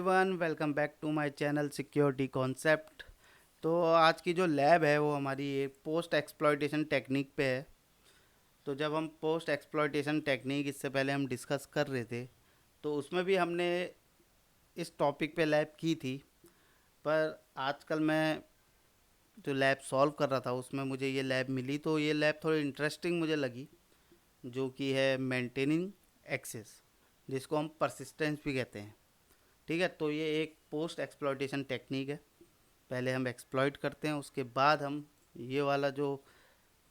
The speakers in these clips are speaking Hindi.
Everyone, welcome back to my channel security concept. तो आज की जो लैब है वो हमारी एक पोस्ट एक्सप्लॉयटेशन टेक्निक पे है। तो जब हम पोस्ट एक्सप्लॉयटेशन टेक्निक इससे पहले हम डिस्कस कर रहे थे, तो उसमें भी हमने इस टॉपिक पे लैब की थी। पर आजकल मैं जो लैब सॉल्व कर रहा था उसमें मुझे ये लैब मिली, तो ये लैब थोड़ी इंटरेस्टिंग मुझे लगी, जो कि है मेंटेनिंग एक्सेस, जिसको हम परसिस्टेंस भी कहते हैं। ठीक है, तो ये एक पोस्ट एक्सप्लॉयटेशन टेक्निक है। पहले हम एक्सप्लॉइट करते हैं, उसके बाद हम ये वाला जो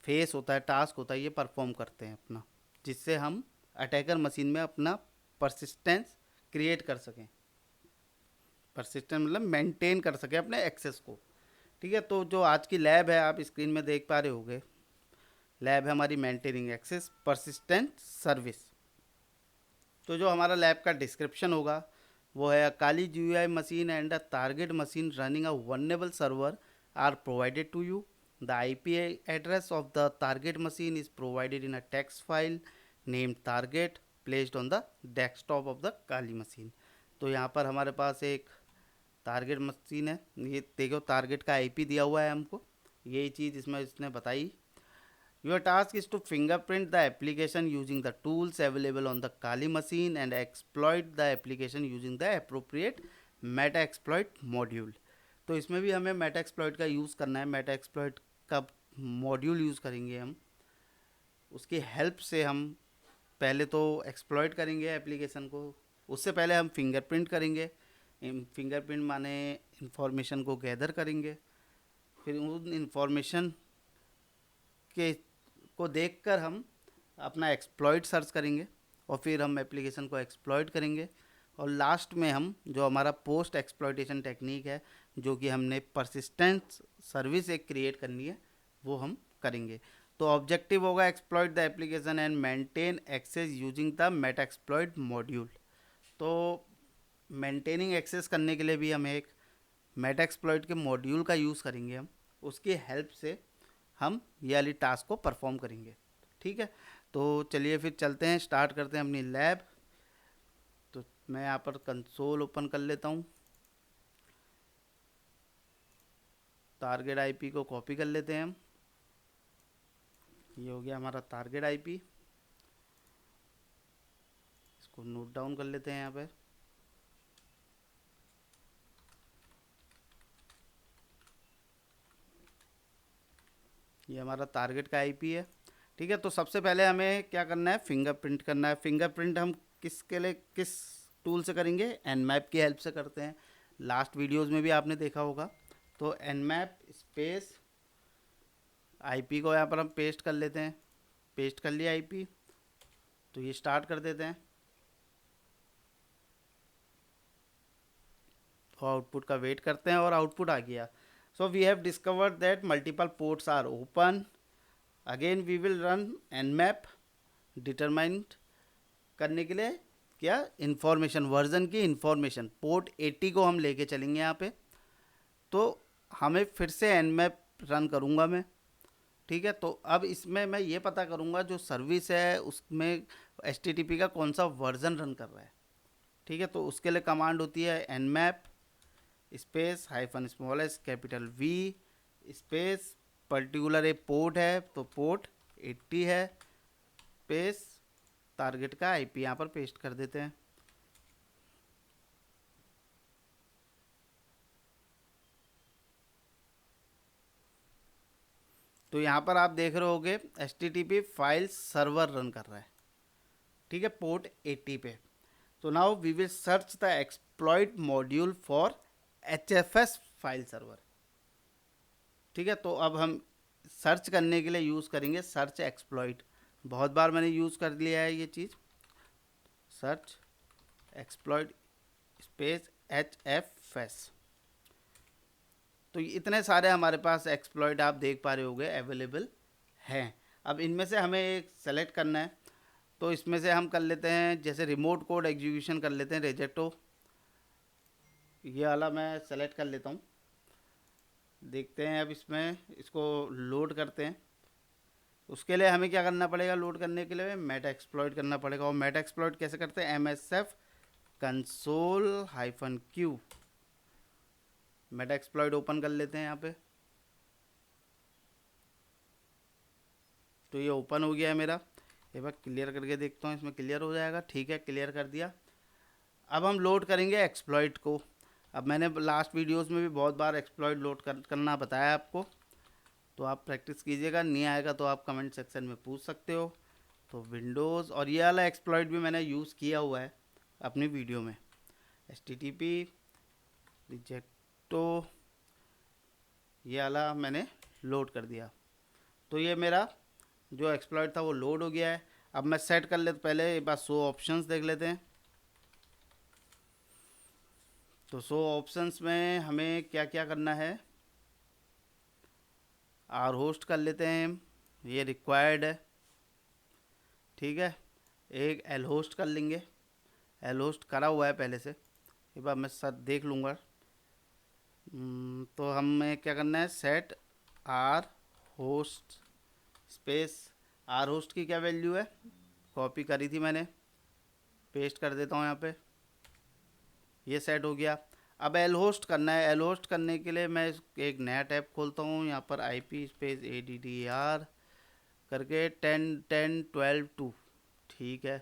फेस होता है, टास्क होता है, ये परफॉर्म करते हैं अपना, जिससे हम अटैकर मशीन में अपना परसिस्टेंस क्रिएट कर सकें। परसिस्टेंस मतलब मेंटेन कर सकें अपने एक्सेस को। ठीक है, तो जो आज की लैब है आप स्क्रीन में देख पा रहे होगे, लैब है हमारी मेंटेनिंग एक्सेस परसिस्टेंट सर्विस। तो जो हमारा लैब का डिस्क्रिप्शन होगा वो है, Kali GUI machine and a target machine running a vulnerable server are provided to you. The IP address of the target machine is provided in a text file named target placed on the desktop of the Kali machine. तो यहाँ पर हमारे पास एक टारगेट मशीन है, ये देखो टारगेट का IP दिया हुआ है हमको, यही चीज़ इसमें इसने बताई। Your task is to fingerprint the application using the tools available on the Kali machine and exploit the application using the appropriate meta exploit module। तो इसमें भी हमें meta exploit का यूज़ करना है। meta exploit का मॉड्यूल यूज़ करेंगे हम, उसकी हेल्प से हम पहले तो एक्सप्लॉइट करेंगे एप्लीकेशन को। उससे पहले हम फिंगरप्रिंट करेंगे। फिंगरप्रिंट माने इंफॉर्मेशन को गैदर करेंगे, फिर उन इंफॉर्मेशन के को देखकर हम अपना एक्सप्लॉइट सर्च करेंगे, और फिर हम एप्लीकेशन को एक्सप्लॉइट करेंगे, और लास्ट में हम जो हमारा पोस्ट एक्सप्लॉइटेशन टेक्निक है, जो कि हमने परसिस्टेंट सर्विस एक क्रिएट करनी है, वो हम करेंगे। तो ऑब्जेक्टिव होगा exploit the application and maintain access using the metasploit module. तो मेंटेनिंग एक्सेस करने के लिए भी हम एक मेटा एक्सप्लॉइट के मॉड्यूल का यूज़ करेंगे। हम उसकी हेल्प से हम ये वाली टास्क को परफॉर्म करेंगे। ठीक है, तो चलिए फिर चलते हैं, स्टार्ट करते हैं अपनी लैब। तो मैं यहाँ पर कंसोल ओपन कर लेता हूँ, टारगेट IP को कॉपी कर लेते हैं हम। ये हो गया हमारा टारगेट IP, इसको नोट डाउन कर लेते हैं यहाँ पे। ये हमारा टारगेट का IP है। ठीक है, तो सबसे पहले हमें क्या करना है, फिंगरप्रिंट करना है। फिंगरप्रिंट हम किसके लिए, किस टूल से करेंगे, Nmap की हेल्प से करते हैं। लास्ट वीडियोस में भी आपने देखा होगा। तो Nmap स्पेस IP को यहाँ पर हम पेस्ट कर लेते हैं। पेस्ट कर लिया IP, तो ये स्टार्ट कर देते हैं, तो आउटपुट का वेट करते हैं, और आउटपुट आ गया। So we have discovered that multiple ports are open. Again we will run Nmap determine करने के लिए क्या, इन्फॉर्मेशन, वर्जन की इन्फॉर्मेशन, पोर्ट 80 को हम लेके चलेंगे यहाँ पे। तो हमें फिर से Nmap रन करूँगा मैं। ठीक है, तो अब इसमें मैं ये पता करूँगा जो सर्विस है उसमें HTTP का कौन सा वर्जन रन कर रहा है। ठीक है, तो उसके लिए कमांड होती है Nmap space -s capital V space particular एक पोर्ट है, तो पोर्ट 80 है, स्पेस टारगेट का IP यहाँ पर पेस्ट कर देते हैं। तो यहाँ पर आप देख रहे होगे HTTP फाइल सर्वर रन कर रहा है। ठीक है, पोर्ट 80 पे। तो now we will search the exploit module for HFS file server. ठीक है, तो अब हम सर्च करने के लिए यूज़ करेंगे सर्च एक्सप्लॉइट। बहुत बार मैंने यूज़ कर लिया है ये चीज़, सर्च एक्सप्लॉइट स्पेस HFS। तो इतने सारे हमारे पास एक्सप्लॉइट आप देख पा रहे होंगे अवेलेबल हैं। अब इनमें से हमें एक सेलेक्ट करना है, तो इसमें से हम कर लेते हैं, जैसे रिमोट कोड एग्जीक्यूशन कर लेते हैं, रेजेक्टो, ये वाला मैं सेलेक्ट कर लेता हूँ। देखते हैं अब इसमें, इसको लोड करते हैं। उसके लिए हमें क्या करना पड़ेगा, लोड करने के लिए मेटा एक्सप्लॉइट करना पड़ेगा। और मेटा एक्सप्लॉइट कैसे करते हैं, MSF console-q Meta exploit open कर लेते हैं यहाँ पे। तो ये ओपन हो गया है मेरा। एक बार क्लियर करके देखता हूँ, इसमें क्लियर हो जाएगा। ठीक है, क्लियर कर दिया। अब हम लोड करेंगे एक्सप्लॉइट को। अब मैंने लास्ट वीडियोस में भी बहुत बार एक्सप्लॉइट लोड करना बताया आपको, तो आप प्रैक्टिस कीजिएगा। नहीं आएगा तो आप कमेंट सेक्शन में पूछ सकते हो। तो विंडोज़ और ये वाला एक्सप्लॉइट भी मैंने यूज़ किया हुआ है अपनी वीडियो में। HTTP रिजेक्टो ये वाला मैंने लोड कर दिया। तो ये मेरा जो एक्सप्लॉइट था वो लोड हो गया है। अब मैं सेट कर लेता, पहले एक बार शो ऑप्शंस देख लेते हैं। तो शो ऑप्शंस में हमें क्या क्या करना है, आर होस्ट कर लेते हैं, ये रिक्वायर्ड है। ठीक है, एक एल होस्ट कर लेंगे, एल होस्ट करा हुआ है पहले से, एक बार मैं सर देख लूँगा। तो हमें क्या करना है, set R host space, R host की क्या वैल्यू है, कॉपी करी थी मैंने, पेस्ट कर देता हूँ यहाँ पे। ये सेट हो गया। अब एल होस्ट करना है। एल होस्ट करने के लिए मैं एक नया टैब खोलता हूँ, यहाँ पर IP स्पेस ADDR करके 10.10.12.2। ठीक है,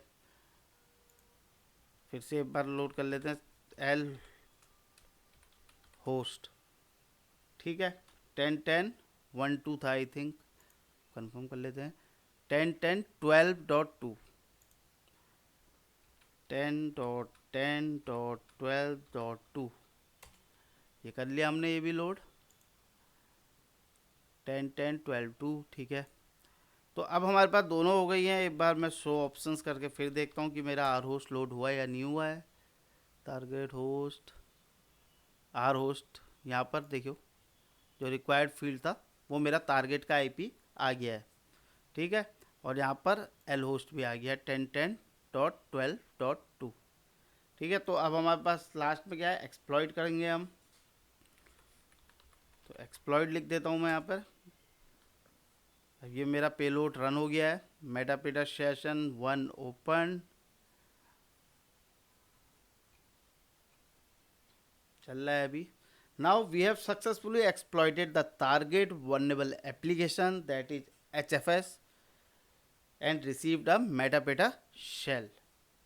फिर से एक बार लोड कर लेते हैं, एल होस्ट। ठीक है, 10.10.1.2 था आई थिंक, कंफर्म कर लेते हैं। 10.10.12.2 10.10.12.2 ये कर लिया हमने, ये भी लोड 10.10.12.2। ठीक है, तो अब हमारे पास दोनों हो गई हैं। एक बार मैं शो ऑप्शंस करके फिर देखता हूँ कि मेरा आर होस्ट लोड हुआ है या नहीं हुआ है। टारगेट होस्ट, आर होस्ट, यहाँ पर देखियो जो रिक्वायर्ड फील्ड था वो मेरा टारगेट का IP आ गया है। ठीक है, और यहाँ पर एल होस्ट भी आ गया है 10.10.12.2। ठीक है, तो अब हमारे पास लास्ट में क्या है, एक्सप्लॉइट करेंगे हम। तो एक्सप्लॉइट लिख देता हूँ मैं यहाँ पर। ये मेरा पेलोड रन हो गया है, मेटापेटा सेशन 1 ओपन चल रहा है अभी। Now we have successfully exploited the target vulnerable application that is HFS and received a meterpreter shell.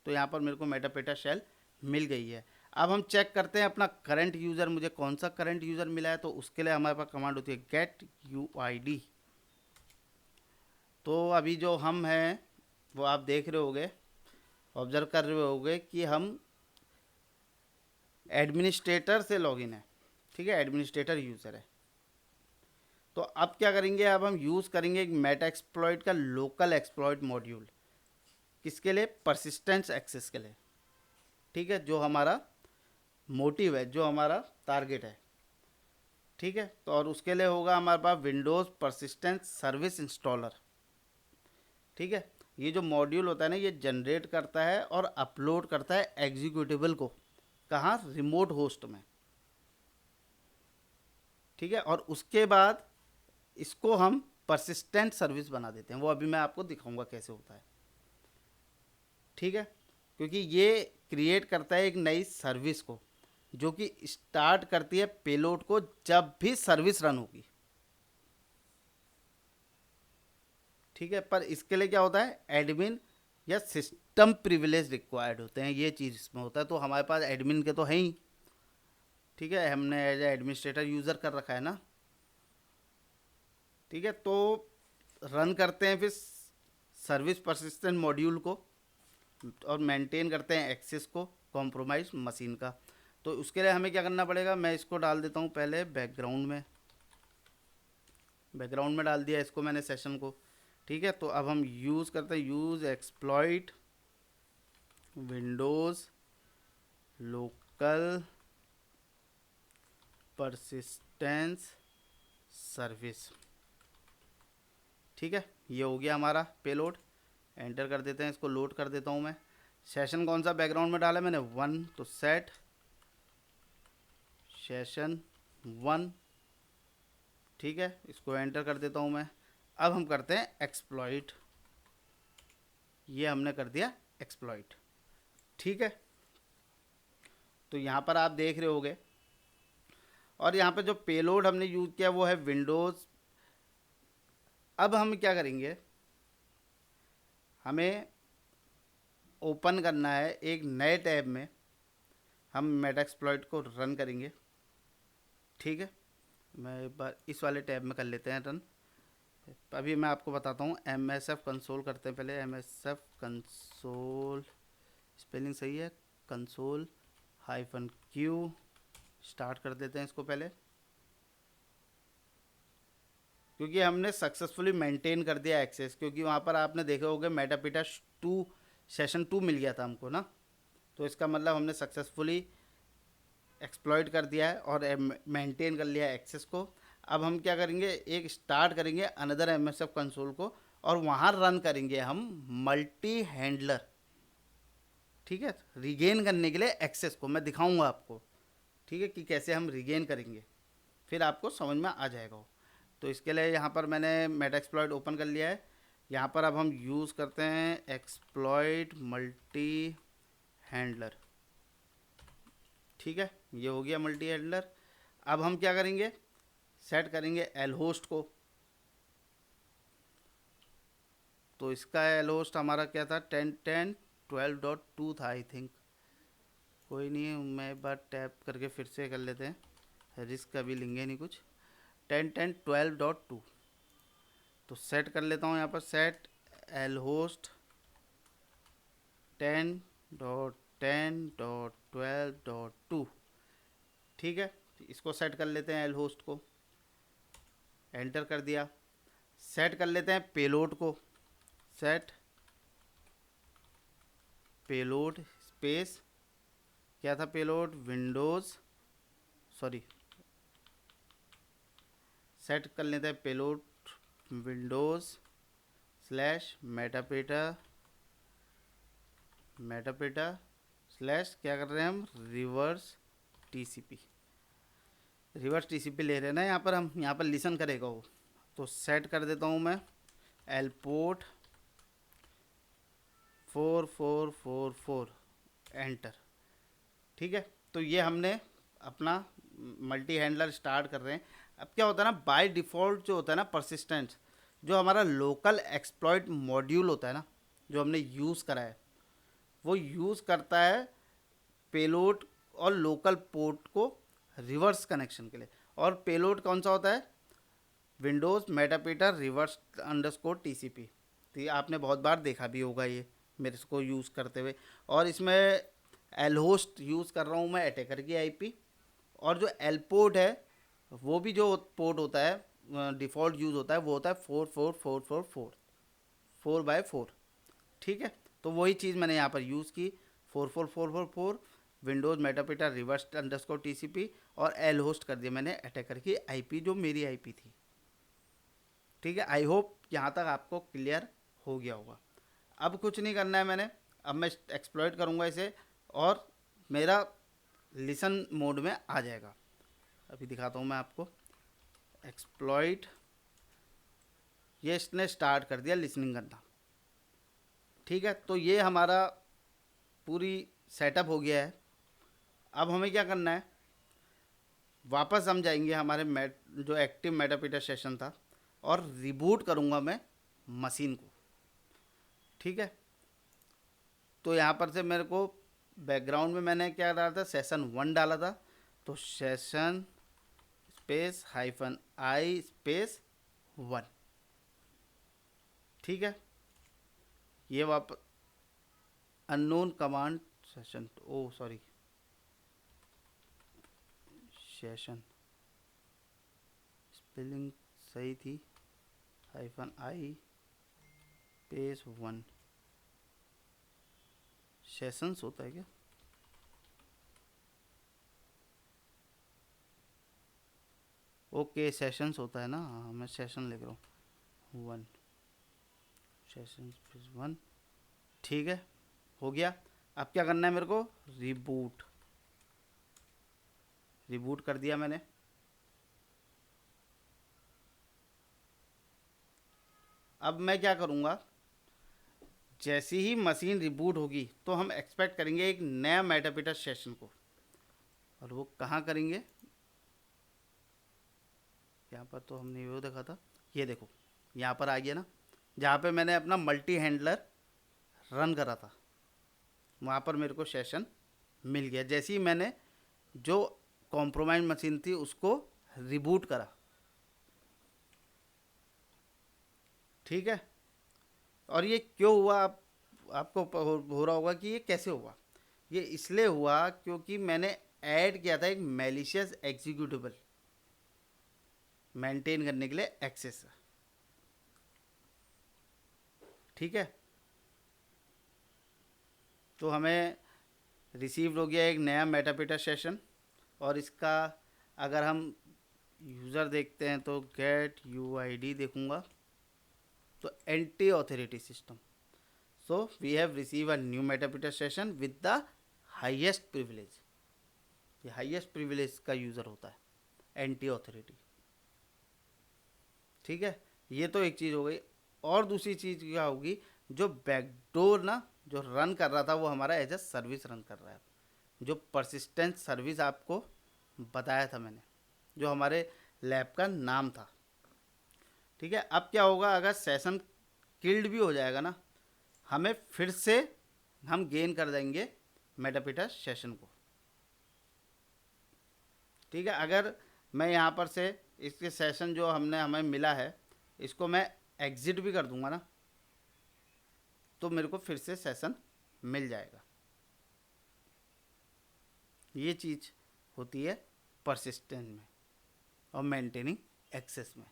तो यहाँ पर मेरे को मेटापेटा शेल मिल गई है। अब हम चेक करते हैं अपना करंट यूज़र, मुझे कौन सा करंट यूज़र मिला है। तो उसके लिए हमारे पास कमांड होती है गेट UID। तो अभी जो हम हैं वो आप देख रहे होगे, ऑब्जर्व कर रहे होगे कि हम एडमिनिस्ट्रेटर से लॉगिन है। ठीक है, एडमिनिस्ट्रेटर यूज़र है। तो अब क्या करेंगे, अब हम यूज़ करेंगे एक मेटा एक्सप्लॉइट का लोकल एक्सप्लॉइट मॉड्यूल। किसके लिए, परसिस्टेंस एक्सेस के लिए। ठीक है, जो हमारा मोटिव है, जो हमारा टारगेट है। ठीक है, तो और उसके लिए होगा हमारे पास विंडोज़ परसिस्टेंस सर्विस इंस्टॉलर। ठीक है, ये जो मॉड्यूल होता है ना, ये जनरेट करता है और अपलोड करता है एग्जीक्यूटिबल को, कहाँ, रिमोट होस्ट में। ठीक है, और उसके बाद इसको हम परसिस्टेंट सर्विस बना देते हैं। वो अभी मैं आपको दिखाऊंगा कैसे होता है। ठीक है, क्योंकि ये क्रिएट करता है एक नई सर्विस को, जो कि स्टार्ट करती है पेलोड को जब भी सर्विस रन होगी। ठीक है, पर इसके लिए क्या होता है, एडमिन या सिस्टम प्रिविलेज रिक्वायर्ड होते हैं, ये चीज़ इसमें होता है। तो हमारे पास एडमिन के तो है ही। ठीक है, हमने एज एडमिनिस्ट्रेटर यूज़र कर रखा है ना। ठीक है, तो रन करते हैं फिर सर्विस परसिस्टेंट मॉड्यूल को और मेंटेन करते हैं एक्सेस को कॉम्प्रोमाइज मशीन का। तो उसके लिए हमें क्या करना पड़ेगा, मैं इसको डाल देता हूँ पहले बैकग्राउंड में। बैकग्राउंड में डाल दिया इसको मैंने सेशन को। ठीक है, तो अब हम यूज़ करते हैं use exploit Windows local persistence service. ठीक है, ये हो गया हमारा पेलोड। एंटर कर देते हैं, इसको लोड कर देता हूँ मैं। सेशन कौन सा बैकग्राउंड में डाला मैंने, 1, तो सेट सेशन 1। ठीक है, इसको एंटर कर देता हूँ मैं। अब हम करते हैं एक्सप्लॉइट। ये हमने कर दिया एक्सप्लॉइट। ठीक है, तो यहाँ पर आप देख रहे होगे, और यहाँ पे जो पेलोड हमने यूज़ किया वो है विंडोज़। अब हम क्या करेंगे, हमें ओपन करना है एक नए टैब में, हम मेटास्प्लॉइट को रन करेंगे। ठीक है, मैं एक बार इस वाले टैब में कर लेते हैं रन। अभी मैं आपको बताता हूँ, एम एस एफ कंसोल करते हैं पहले। M S F console, spelling सही है, कंसोल -Q, स्टार्ट कर देते हैं इसको पहले, क्योंकि हमने सक्सेसफुली मेंटेन कर दिया एक्सेस। क्योंकि वहाँ पर आपने देखे होंगे मेटापिटा 2 सेशन 2 मिल गया था हमको ना, तो इसका मतलब हमने सक्सेसफुली एक्सप्लॉइट कर दिया है और मेंटेन कर लिया है एक्सेस को। अब हम क्या करेंगे, एक स्टार्ट करेंगे another M S F console को, और वहाँ रन करेंगे हम मल्टी हैंडलर। ठीक है, रिगेन करने के लिए एक्सेस को मैं दिखाऊंगा आपको, ठीक है, कि कैसे हम रिगेन करेंगे, फिर आपको समझ में आ जाएगा वो। तो इसके लिए यहाँ पर मैंने मेटास्प्लॉइट ओपन कर लिया है। यहाँ पर अब हम यूज़ करते हैं एक्सप्लॉइट मल्टी हैंडलर। ठीक है, ये हो गया मल्टी हैंडलर। अब हम क्या करेंगे, सेट करेंगे एल होस्ट को। तो इसका एल होस्ट हमारा क्या था, 10.10.12.2 था आई थिंक। कोई नहीं, मैं एक बार टैप करके फिर से कर लेते हैं, रिस्क अभी लेंगे नहीं कुछ। 10.10.12.2 तो सेट कर लेता हूँ यहाँ पर, सेट एल होस्ट 10.10.12.2। ठीक है, इसको सेट कर लेते हैं एल होस्ट को, एंटर कर दिया। सेट कर लेते हैं पेलोड को, सेट पेलोड स्पेस, क्या था पेलोड, विंडोज़, सॉरी, सेट कर लेते हैं पेलोड विंडोज़ स्लैश मेटापेटा स्लैश, क्या कर रहे हैं हम, रिवर्स टीसीपी ले रहे हैं ना यहाँ पर, हम यहाँ पर लिसन करेगा वो। तो सेट कर देता हूँ मैं एल पोर्ट 4444, एंटर। ठीक है, तो ये हमने अपना मल्टी हैंडलर स्टार्ट कर रहे हैं। अब क्या होता है ना, बाय डिफ़ॉल्ट जो होता है ना परसिस्टेंट, जो हमारा लोकल एक्सप्लॉइट मॉड्यूल होता है ना, जो हमने यूज़ करा है, वो यूज़ करता है पेलोड और लोकल पोर्ट को रिवर्स कनेक्शन के लिए। और पेलोड कौन सा होता है, विंडोज़ मेटापेटा रिवर्स अंडरस्कोर टीसीपी। तो ये आपने बहुत बार देखा भी होगा ये मेरे को यूज़ करते हुए। और इसमें एल होस्ट यूज़ कर रहा हूँ मैं अटैकर की आईपी, और जो एल पोर्ट है वो भी जो पोर्ट होता है डिफ़ॉल्ट यूज़ होता है वो होता है 44444 ठीक है, तो वही चीज़ मैंने यहाँ पर यूज़ की, 44444 विंडोज़ मेटापेटा रिवर्स अंडरस्कोर टीसीपी, और एल होस्ट कर दिया मैंने अटैकर की आईपी जो मेरी आईपी थी। ठीक है, आई होप यहाँ तक आपको क्लियर हो गया होगा। अब कुछ नहीं करना है मैंने, अब मैं एक्सप्लॉइट करूँगा इसे और मेरा लिसन मोड में आ जाएगा। अभी दिखाता हूँ मैं आपको, एक्सप्लॉइट, ये इसने स्टार्ट कर दिया लिसनिंग करना। ठीक है, तो ये हमारा पूरी सेटअप हो गया है। अब हमें क्या करना है, वापस हम जाएंगे हमारे जो एक्टिव मेटापेटा सेशन था, और रिबूट करूँगा मैं मशीन को। ठीक है, तो यहाँ पर से मेरे को बैकग्राउंड में मैंने क्या डाला था, सेशन 1 डाला था, तो सेशन स्पेस -i स्पेस 1। ठीक है, ये वापस अननोन कमांड सेशन, ओ सॉरी, सेशन स्पेलिंग सही थी, -i स्पेस 1, सेशंस होता है क्या, ओके सेशंस होता है ना, हाँ मैं सेशन लिख रहा हूँ 1, सेशन स्पेस 1। ठीक है, हो गया। अब क्या करना है मेरे को, रिबूट कर दिया मैंने। अब मैं क्या करूँगा, जैसे ही मशीन रिबूट होगी तो हम एक्सपेक्ट करेंगे एक नया मेटापेटा सेशन को। और वो कहाँ करेंगे, यहाँ पर तो हमने वो देखा था, ये देखो यहाँ पर आ गया ना, जहाँ पे मैंने अपना मल्टी हैंडलर रन करा था, वहाँ पर मेरे को सेशन मिल गया जैसे ही मैंने जो कॉम्प्रोमाइज मशीन थी उसको रिबूट करा। ठीक है, और ये क्यों हुआ, आपको हो रहा होगा कि ये कैसे हुआ। ये इसलिए हुआ क्योंकि मैंने ऐड किया था एक मैलिशियस एग्जीक्यूटेबल मेंटेन करने के लिए एक्सेस। ठीक है, तो हमें रिसीव हो गया एक नया मेटापेटा सेशन, और इसका अगर हम यूज़र देखते हैं तो गेट यूआईडी देखूंगा तो NT authority system. So we have receive a new meterpreter session with the highest privilege. ये हाईएस्ट प्रिविलेज का यूज़र होता है एंटी ऑथोरिटी। ठीक है, ये तो एक चीज़ हो गई। और दूसरी चीज़ क्या होगी, जो बैकडोर ना जो रन कर रहा था वो हमारा एज ए सर्विस रन कर रहा है, जो परसिस्टेंट सर्विस आपको बताया था मैंने, जो हमारे लैब का नाम था। ठीक है, अब क्या होगा, अगर सेशन किल्ड भी हो जाएगा ना, हमें फिर से हम गेन कर देंगे मेटापेटा सेशन को। ठीक है, अगर मैं यहाँ पर से इसके सेशन जो हमें मिला है इसको मैं एग्ज़िट भी कर दूंगा ना, तो मेरे को फिर से सेशन मिल जाएगा। ये चीज़ होती है परसिस्टेंट में और मेंटेनिंग एक्सेस में।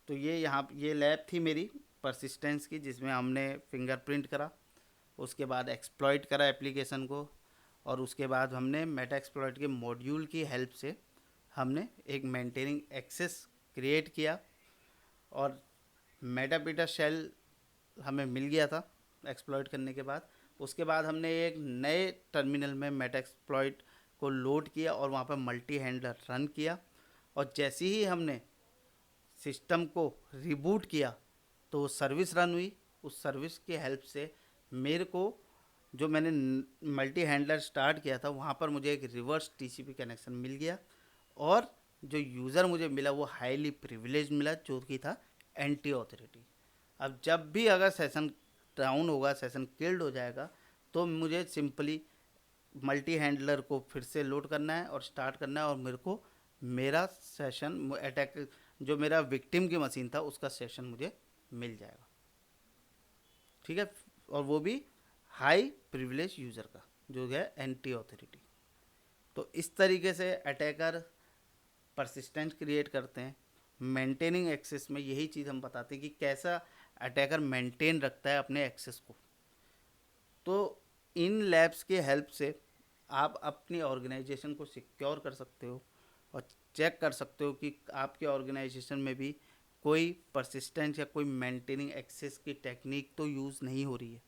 तो ये यहाँ ये लैब थी मेरी परसिस्टेंस की, जिसमें हमने फिंगरप्रिंट करा, उसके बाद एक्सप्लॉइट करा एप्लीकेशन को, और उसके बाद हमने मेटा एक्सप्लॉइट के मॉड्यूल की हेल्प से हमने एक मेंटेनिंग एक्सेस क्रिएट किया, और मेटापेटा शेल हमें मिल गया था एक्सप्लॉइट करने के बाद। उसके बाद हमने एक नए टर्मिनल में मेटा एक्सप्लॉइट को लोड किया और वहाँ पर मल्टी हैंडलर रन किया, और जैसे ही हमने सिस्टम को रिबूट किया तो वो सर्विस रन हुई। उस सर्विस की हेल्प से मेरे को जो मैंने मल्टी हैंडलर स्टार्ट किया था वहाँ पर मुझे एक रिवर्स टीसीपी कनेक्शन मिल गया, और जो यूज़र मुझे मिला वो हाईली प्रिविलेज मिला, जो कि था एंटी ऑथोरिटी। अब जब भी अगर सेशन डाउन होगा, सेशन किल्ड हो जाएगा, तो मुझे सिंपली मल्टी हैंडलर को फिर से लोड करना है और स्टार्ट करना है, और मेरे को मेरा सेशन अटैक जो मेरा विक्टिम की मशीन था उसका सेशन मुझे मिल जाएगा। ठीक है, और वो भी हाई प्रिविलेज यूज़र का जो है एंटी ऑथोरिटी। तो इस तरीके से अटैकर परसिस्टेंट क्रिएट करते हैं। मेंटेनिंग एक्सेस में यही चीज़ हम बताते हैं कि कैसा अटैकर मेंटेन रखता है अपने एक्सेस को। तो इन लैब्स के हेल्प से आप अपनी ऑर्गेनाइजेशन को सिक्योर कर सकते हो और चेक कर सकते हो कि आपके ऑर्गेनाइजेशन में भी कोई परसिस्टेंट या कोई मेंटेनिंग एक्सेस की टेक्निक तो यूज़ नहीं हो रही है।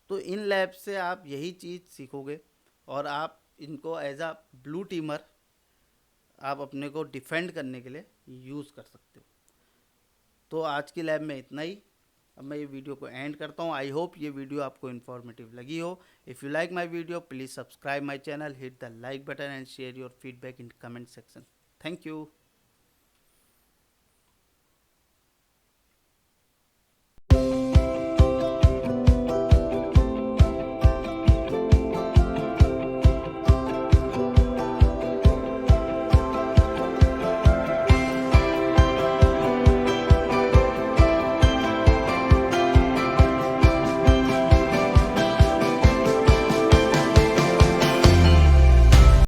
तो इन लैब से आप यही चीज़ सीखोगे, और आप इनको एज अ ब्लू टीमर आप अपने को डिफेंड करने के लिए यूज़ कर सकते हो। तो आज की लैब में इतना ही। अब मैं ये वीडियो को एंड करता हूँ। आई होप ये वीडियो आपको इन्फॉर्मेटिव लगी हो। If you like my video please subscribe my channel, hit the like button and share your feedback in comment section. Thank you.